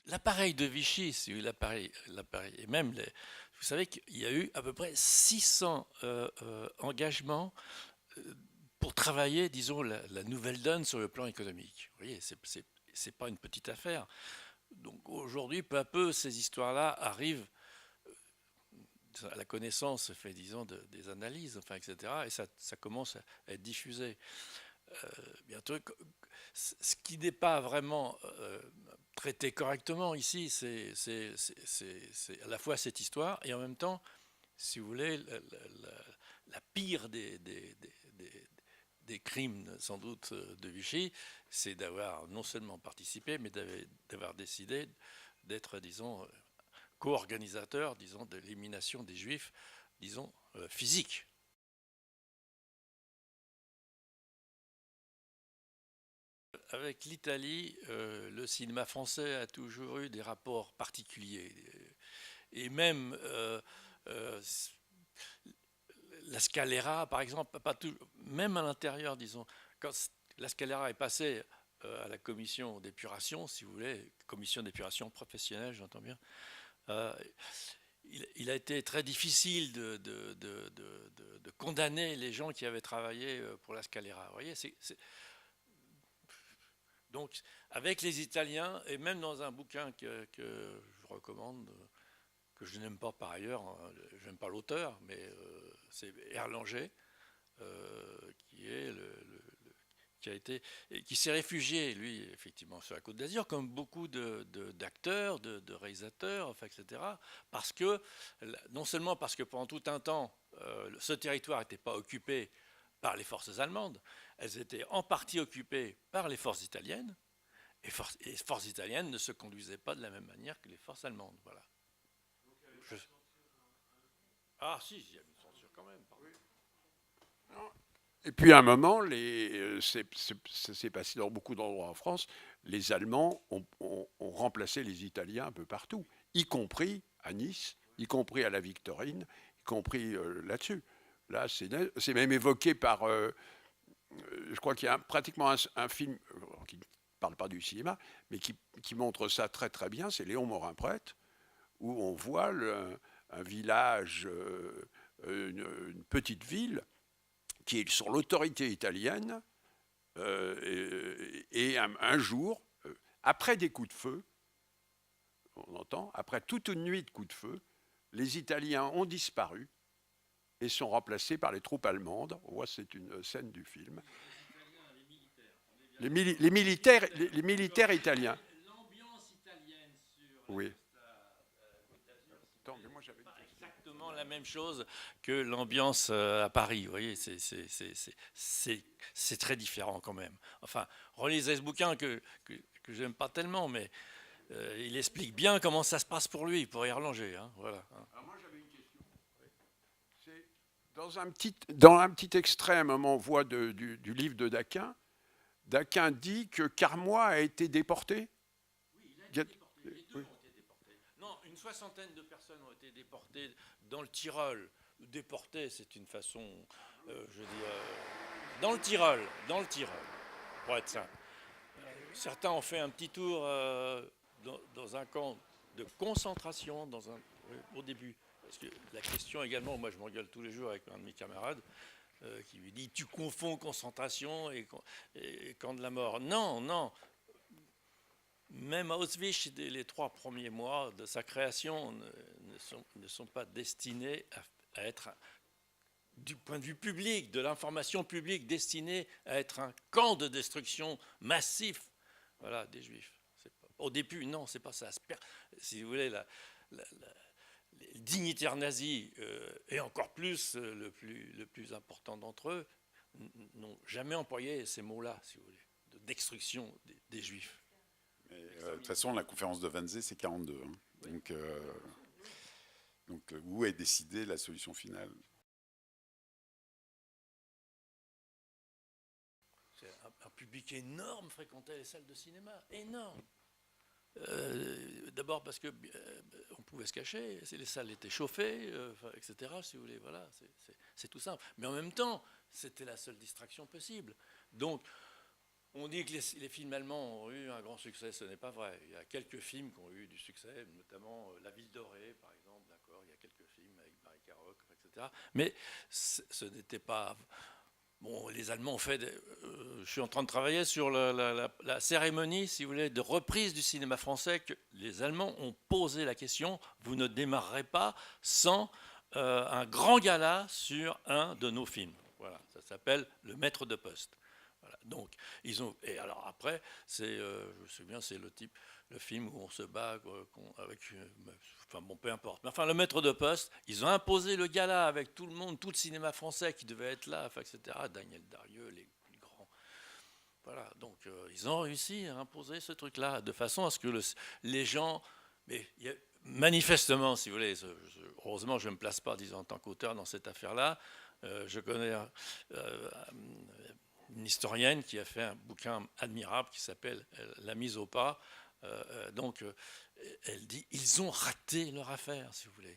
l'appareil de Vichy, c'est l'appareil, et même, vous savez qu'il y a eu à peu près 600 engagements euh, pour travailler, disons, la nouvelle donne sur le plan économique. Vous voyez, c'est pas une petite affaire. Donc aujourd'hui, peu à peu, ces histoires-là arrivent à la connaissance, fait, disons, des analyses, enfin, etc. Et ça commence à être diffusé. Bientôt, ce qui n'est pas vraiment traité correctement ici, c'est à la fois cette histoire et en même temps, si vous voulez, la pire des crimes, sans doute, de Vichy, c'est d'avoir non seulement participé, mais d'avoir décidé d'être, disons, co-organisateur, disons, de l'élimination des Juifs, disons, physique. Avec l'Italie, le cinéma français a toujours eu des rapports particuliers. Et même euh, la Scalera, par exemple, pas tout, même à l'intérieur, disons, quand la Scalera est passée à la commission d'épuration, si vous voulez, commission d'épuration professionnelle, j'entends bien, euh, il a été très difficile de condamner les gens qui avaient travaillé pour la Scalera. Vous voyez, donc, avec les Italiens, et même dans un bouquin que je recommande, que je n'aime pas par ailleurs, hein, je n'aime pas l'auteur, mais c'est Erlanger, qui est qui a été, qui s'est réfugié, lui, effectivement, sur la Côte d'Azur, comme beaucoup d'acteurs, de réalisateurs, enfin, etc. Parce que, non seulement parce que pendant tout un temps, ce territoire n'était pas occupé par les forces allemandes, elles étaient en partie occupées par les forces italiennes, et les forces italiennes ne se conduisaient pas de la même manière que les forces allemandes. Voilà. Je... Ah si, il y a une censure quand même. Et puis à un moment, ça s'est passé dans beaucoup d'endroits en France, les Allemands ont remplacé les Italiens un peu partout, y compris à Nice, y compris à la Victorine, y compris là-dessus. Là, c'est même évoqué par, je crois qu'il y a pratiquement un film qui ne parle pas du cinéma, mais qui montre ça très très bien, c'est Léon Morin-Prête, où on voit un village, une petite ville qui est sur l'autorité italienne, et un jour, après des coups de feu, on entend, après toute une nuit de coups de feu, les Italiens ont disparu et sont remplacés par les troupes allemandes. On voit, c'est une scène du film. Les militaires italiens. L'ambiance italienne sur la Oui. Costa Côte d'Azur, si vous Attends, voulez, mais moi c'est j'avais une pas question. exactement la même chose que l'ambiance à Paris. Vous voyez, c'est très différent quand même. Enfin, relisez ce bouquin que j'aime pas tellement, mais il explique bien comment ça se passe pour lui, pour Erlanger. Hein, voilà. Alors moi j'avais une question. C'est dans un petit extrait, à un moment, on voit du livre de Daquin. Daquin dit que Carmois a été déporté. Oui, il a été déporté. Les deux Oui. ont été déportés. Non, une soixantaine de personnes ont été déportées dans le Tyrol. Déportées, c'est une façon, je veux dire, dans le Tyrol, pour être simple. Certains ont fait un petit tour dans un camp de concentration, au début. Parce que la question également, moi je m'engueule tous les jours avec un de mes camarades, qui lui dit tu confonds concentration et camp de la mort. Non, non, même Auschwitz, les 3 premiers mois de sa création ne sont pas destinés à être, du point de vue public, de l'information publique, destinés à être un camp de destruction massif, voilà, des Juifs. Au début, non, c'est pas ça. Si vous voulez, les dignitaires nazis, et encore plus le plus important d'entre eux, n'ont jamais employé ces mots-là, si vous voulez, de destruction des Juifs. De toute façon, la conférence de Wannsee, c'est 42. Hein. Donc, où est décidée la solution finale? Un public énorme fréquentait les salles de cinéma, énorme. D'abord parce que on pouvait se cacher, les salles étaient chauffées, etc. Si vous voulez, voilà, c'est tout simple. Mais en même temps, c'était la seule distraction possible. Donc, On dit que les films allemands ont eu un grand succès, ce n'est pas vrai. Il y a quelques films qui ont eu du succès, notamment La Ville dorée, par exemple, d'accord. Il y a quelques films avec Barry Keoghan, etc. Mais ce n'était pas... Bon, les Allemands ont fait... je suis en train de travailler sur la cérémonie, si vous voulez, de reprise du cinéma français, que les Allemands ont posé la question, vous ne démarrerez pas sans un grand gala sur un de nos films. Voilà, ça s'appelle Le Maître de Poste. Voilà, donc, ils ont, et alors après, je me souviens, c'est le film où on se bat avec, enfin bon, peu importe. Mais enfin, Le Maître de Poste, ils ont imposé le gala avec tout le monde, tout le cinéma français qui devait être là, enfin, etc. Daniel Darieux, les grands. Voilà, donc ils ont réussi à imposer ce truc-là, de façon à ce que les gens, mais manifestement, si vous voulez, heureusement, je ne me place pas, disons, en tant qu'auteur dans cette affaire-là. Je connais une historienne qui a fait un bouquin admirable qui s'appelle La mise au pas. Donc, elle dit ils ont raté leur affaire, si vous voulez.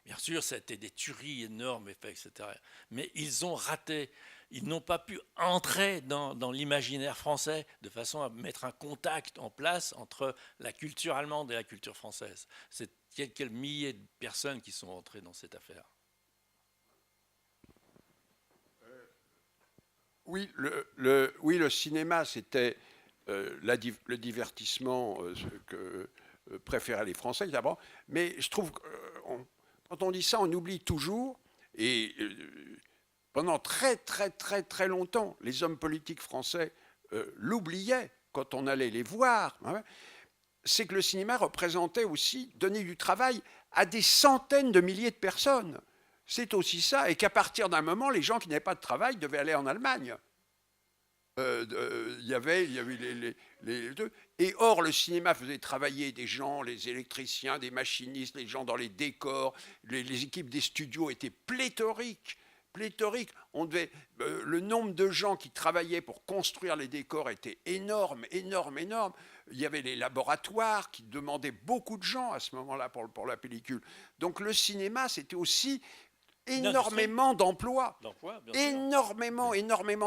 Bien sûr, ça a été des tueries énormes, etc. Mais ils ont raté. Ils n'ont pas pu entrer dans l'imaginaire français de façon à mettre un contact en place entre la culture allemande et la culture française. C'est quelques milliers de personnes qui sont entrées dans cette affaire. Oui, le cinéma, c'était le divertissement que préféraient les Français d'abord. Mais je trouve que quand on dit ça, on oublie toujours, et pendant très très très très longtemps, les hommes politiques français l'oubliaient quand on allait les voir. Hein, c'est que le cinéma représentait aussi, donner du travail à des centaines de milliers de personnes. C'est aussi ça, et qu'à partir d'un moment, les gens qui n'avaient pas de travail devaient aller en Allemagne. Il y avait les deux. Et or, le cinéma faisait travailler des gens, les électriciens, des machinistes, les gens dans les décors, les équipes des studios étaient pléthoriques. Le nombre de gens qui travaillaient pour construire les décors était énorme. Il y avait les laboratoires qui demandaient beaucoup de gens à ce moment-là pour la pellicule. Donc le cinéma, c'était aussi énormément d'emplois. Énormément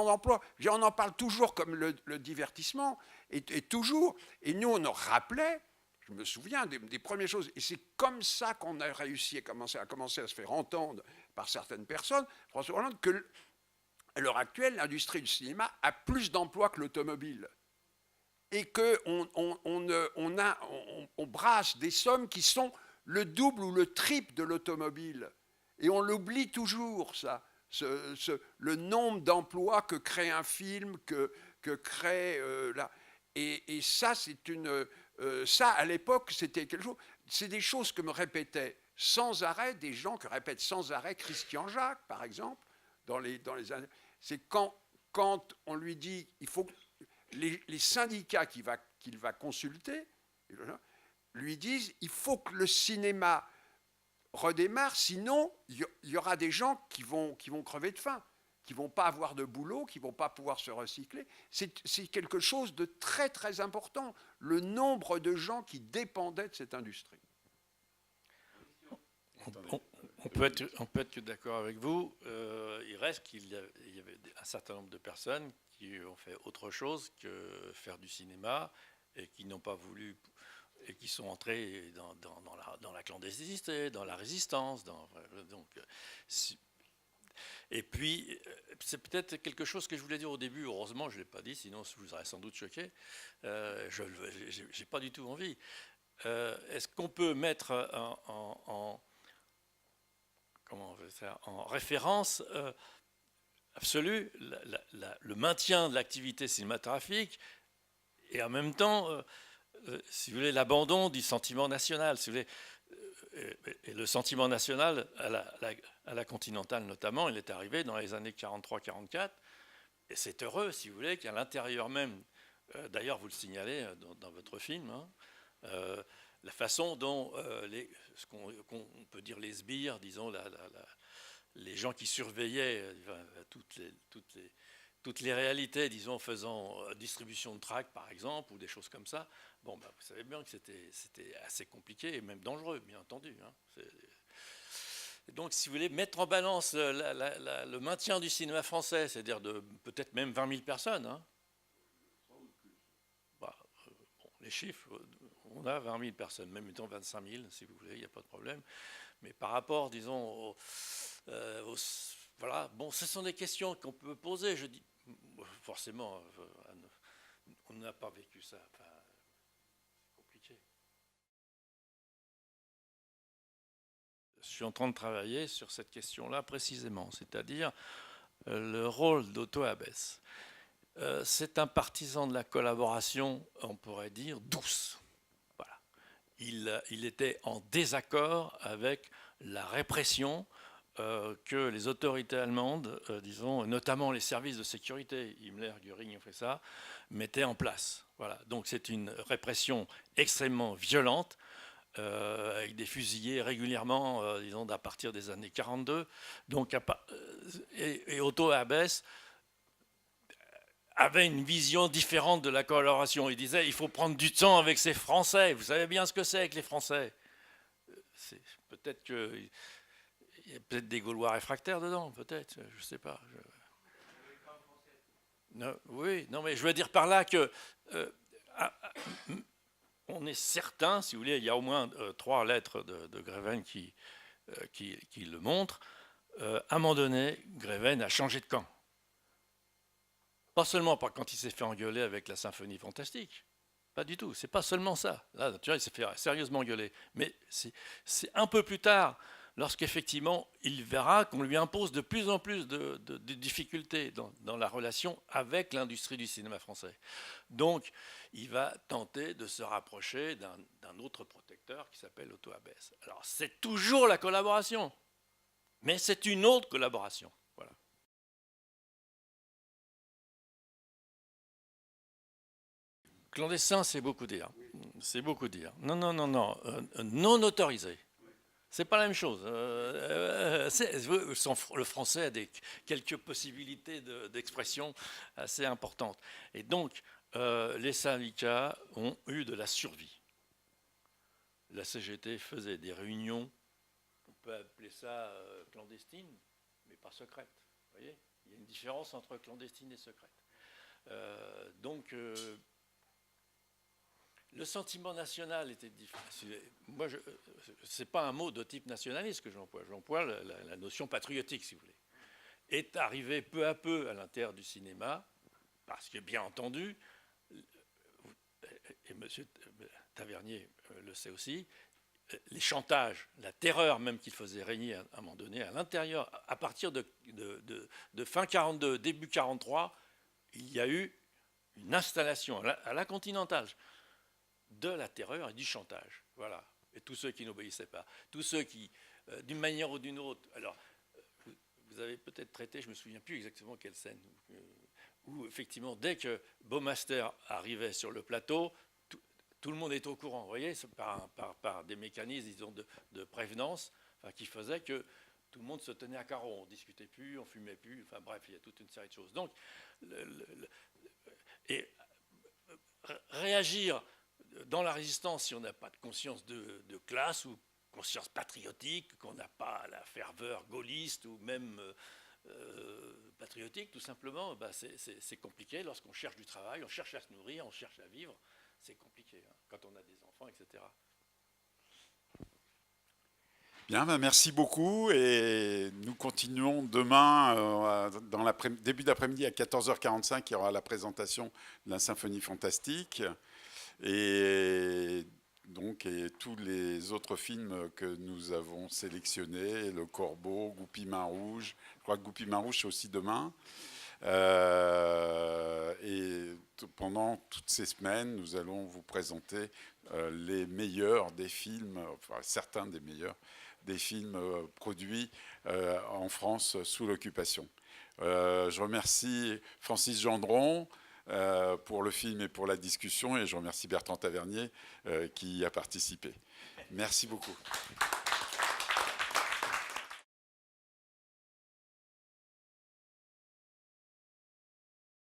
d'emplois. On en parle toujours comme le divertissement, et toujours. Et nous, on en rappelait, je me souviens des premières choses, et c'est comme ça qu'on a réussi à commencer à se faire entendre par certaines personnes, François Hollande, que à l'heure actuelle, l'industrie du cinéma a plus d'emplois que l'automobile. Et qu'on on brasse des sommes qui sont le double ou le triple de l'automobile. Et on l'oublie toujours, ça, le nombre d'emplois que crée un film, que crée là. Et ça, ça, à l'époque, c'était quelque chose. C'est des choses que me répétaient sans arrêt des gens que répètent sans arrêt Christian Jacques, par exemple, dans les années. C'est quand on lui dit, il faut les syndicats qu'il va consulter lui disent, il faut que le cinéma redémarre, sinon il y aura des gens qui vont crever de faim, qui vont pas avoir de boulot, qui vont pas pouvoir se recycler. C'est quelque chose de très très important, le nombre de gens qui dépendaient de cette industrie. On peut être d'accord avec vous. Il reste qu'il y avait un certain nombre de personnes qui ont fait autre chose que faire du cinéma et qui n'ont pas voulu et qui sont entrés dans la clandestinité, dans la résistance. Et puis, c'est peut-être quelque chose que je voulais dire au début. Heureusement, je ne l'ai pas dit, sinon je vous aurais sans doute choqué. Je n'ai pas du tout envie. Est-ce qu'on peut mettre en référence absolue le maintien de l'activité cinématographique et en même temps, si vous voulez, l'abandon du sentiment national, si vous voulez. Et le sentiment national, à la Continentale notamment, il est arrivé dans les années 43-44, et c'est heureux, si vous voulez, qu'à l'intérieur même, d'ailleurs vous le signalez dans votre film, hein, la façon dont ce qu'on peut dire les sbires, disons, les gens qui surveillaient toutes les réalités, disons, faisant distribution de tracts, par exemple, ou des choses comme ça, bon, ben, vous savez bien que c'était assez compliqué et même dangereux, bien entendu. Hein. Donc, si vous voulez mettre en balance le maintien du cinéma français, c'est-à-dire de peut-être même 20 000 personnes, hein, les chiffres, on a 20 000 personnes, même mettons 25 000, si vous voulez, il n'y a pas de problème. Mais par rapport, disons, voilà, bon, ce sont des questions qu'on peut poser. Je dis, forcément, on n'a pas vécu ça. Enfin, c'est compliqué. Je suis en train de travailler sur cette question-là précisément, c'est-à-dire le rôle d'Otto Abès. C'est un partisan de la collaboration, on pourrait dire, douce. Voilà. Il était en désaccord avec la répression que les autorités allemandes, disons, notamment les services de sécurité, Himmler, Göring ont fait ça, mettaient en place. Voilà. Donc c'est une répression extrêmement violente, avec des fusillés régulièrement, disons, à partir des années 42. Donc, et Otto Abès avait une vision différente de la collaboration. Il disait, il faut prendre du temps avec ces Français. Vous savez bien ce que c'est avec les Français. Peut-être qu'il y a peut-être des Gaulois réfractaires dedans, peut-être, je ne sais pas. Non, oui, non, mais je veux dire par là que on est certain, si vous voulez, il y a au moins 3 lettres de Greven qui le montrent. À un moment donné, Greven a changé de camp. Pas seulement quand il s'est fait engueuler avec la symphonie fantastique. Pas du tout. C'est pas seulement ça. Là, tu vois, il s'est fait sérieusement engueuler. Mais c'est un peu plus tard, lorsqu'effectivement, il verra qu'on lui impose de plus en plus de difficultés dans la relation avec l'industrie du cinéma français. Donc, il va tenter de se rapprocher d'un autre protecteur qui s'appelle Otto Abès. Alors, c'est toujours la collaboration, mais c'est une autre collaboration. Voilà. Clandestin, c'est beaucoup dire. C'est beaucoup dire. Non, non, non, non. Non autorisé. C'est pas la même chose. Le français a quelques possibilités d'expression assez importantes. Et donc, les syndicats ont eu de la survie. La CGT faisait des réunions, on peut appeler ça clandestines, mais pas secrètes. Vous voyez, il y a une différence entre clandestine et secrète. Donc, le sentiment national était différent. Moi, ce n'est pas un mot de type nationaliste que j'emploie. J'emploie la notion patriotique, si vous voulez. Est arrivé peu à peu à l'intérieur du cinéma, parce que, bien entendu, et M. Tavernier le sait aussi, les chantages, la terreur même qu'il faisait régner à un moment donné à l'intérieur, à partir de fin 42, début 43, il y a eu une installation à la Continentale de la terreur et du chantage. Voilà. Et tous ceux qui n'obéissaient pas. Tous ceux qui, d'une manière ou d'une autre... Alors, vous avez peut-être traité, je ne me souviens plus exactement quelle scène, où effectivement, dès que Baumaster arrivait sur le plateau, tout le monde est au courant. Vous voyez, par des mécanismes, disons, de prévenance, enfin, qui faisaient que tout le monde se tenait à carreau. On ne discutait plus, on ne fumait plus. Enfin bref, il y a toute une série de choses. Donc, réagir dans la résistance, si on n'a pas de conscience de classe ou conscience patriotique, qu'on n'a pas la ferveur gaulliste ou même patriotique, tout simplement, bah c'est compliqué. Lorsqu'on cherche du travail, on cherche à se nourrir, on cherche à vivre, c'est compliqué, hein, quand on a des enfants, etc. Bien, ben merci beaucoup et nous continuons demain, dans début d'après-midi à 14h45, il y aura la présentation de la symphonie fantastique. Et donc tous les autres films que nous avons sélectionnés, Le Corbeau, Goupil Main Rouge, je crois que Goupil Main Rouge c'est aussi demain. Et pendant toutes ces semaines, nous allons vous présenter les meilleurs des films, enfin certains des meilleurs des films produits en France sous l'occupation. Je remercie Francis Gendron pour le film et pour la discussion, et je remercie Bertrand Tavernier qui y a participé. Merci beaucoup.